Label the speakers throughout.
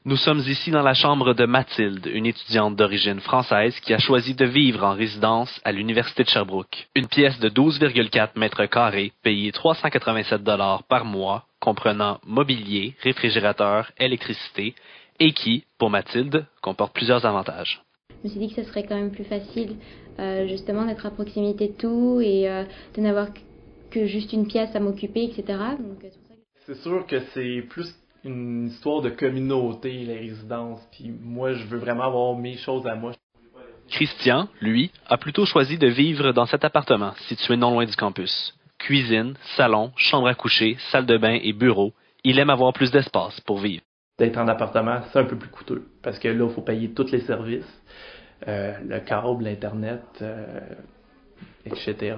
Speaker 1: Nous sommes ici dans la chambre de Mathilde, une étudiante d'origine française qui a choisi de vivre en résidence à l'Université de Sherbrooke. Une pièce de 12,4 mètres carrés, payée 387 $ par mois, comprenant mobilier, réfrigérateur, électricité, et qui, pour Mathilde, comporte plusieurs avantages.
Speaker 2: Je me suis dit que ce serait quand même plus facile justement d'être à proximité de tout et de n'avoir que juste une pièce à m'occuper, etc. Donc,
Speaker 3: c'est sûr que c'est plus une histoire de communauté, les résidences, puis moi je veux vraiment avoir mes choses à moi.
Speaker 1: Christian, lui, a plutôt choisi de vivre dans cet appartement situé non loin du campus. Cuisine, salon, chambre à coucher, salle de bain et bureau, il aime avoir plus d'espace pour vivre.
Speaker 3: D'être en appartement, c'est un peu plus coûteux, parce que là, il faut payer tous les services, le câble, l'Internet, etc.,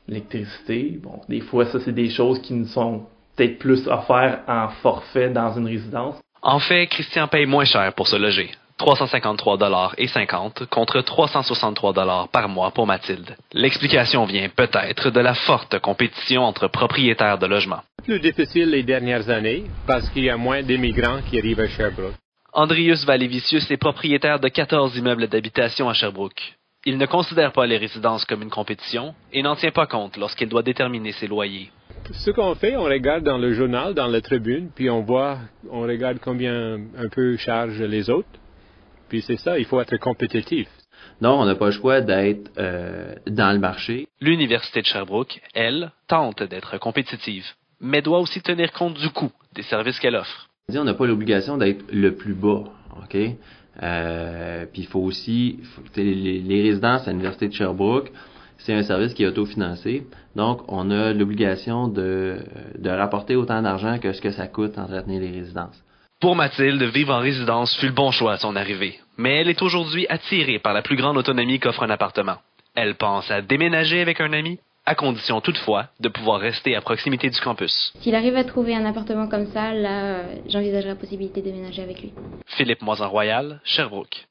Speaker 3: l'électricité. Bon, des fois, ça, c'est des choses qui nous sont peut-être plus offertes en forfait dans une résidence.
Speaker 1: En fait, Christian paye moins cher pour se loger. 353,50 $ contre 363 $ par mois pour Mathilde. L'explication vient peut-être de la forte compétition entre propriétaires de logements.
Speaker 4: Plus difficile les dernières années parce qu'il y a moins d'immigrants qui arrivent à Sherbrooke.
Speaker 1: Andrius Valevicius est propriétaire de 14 immeubles d'habitation à Sherbrooke. Il ne considère pas les résidences comme une compétition et n'en tient pas compte lorsqu'il doit déterminer ses loyers.
Speaker 4: Ce qu'on fait, on regarde dans le journal, dans la tribune, puis on regarde combien un peu chargent les autres. Puis c'est ça, il faut être compétitif.
Speaker 5: Non, on n'a pas le choix d'être dans le marché.
Speaker 1: L'Université de Sherbrooke, elle, tente d'être compétitive, mais doit aussi tenir compte du coût des services qu'elle offre.
Speaker 5: On n'a pas l'obligation d'être le plus bas, OK? Puis il faut aussi, les résidences à l'Université de Sherbrooke, c'est un service qui est autofinancé. Donc, on a l'obligation de rapporter autant d'argent que ce que ça coûte entretenir les résidences.
Speaker 1: Pour Mathilde, vivre en résidence fut le bon choix à son arrivée, mais elle est aujourd'hui attirée par la plus grande autonomie qu'offre un appartement. Elle pense à déménager avec un ami, à condition toutefois de pouvoir rester à proximité du campus.
Speaker 2: S'il arrive à trouver un appartement comme ça, là, j'envisagerais la possibilité de déménager avec lui.
Speaker 1: Philippe Moisan-Royal, Sherbrooke.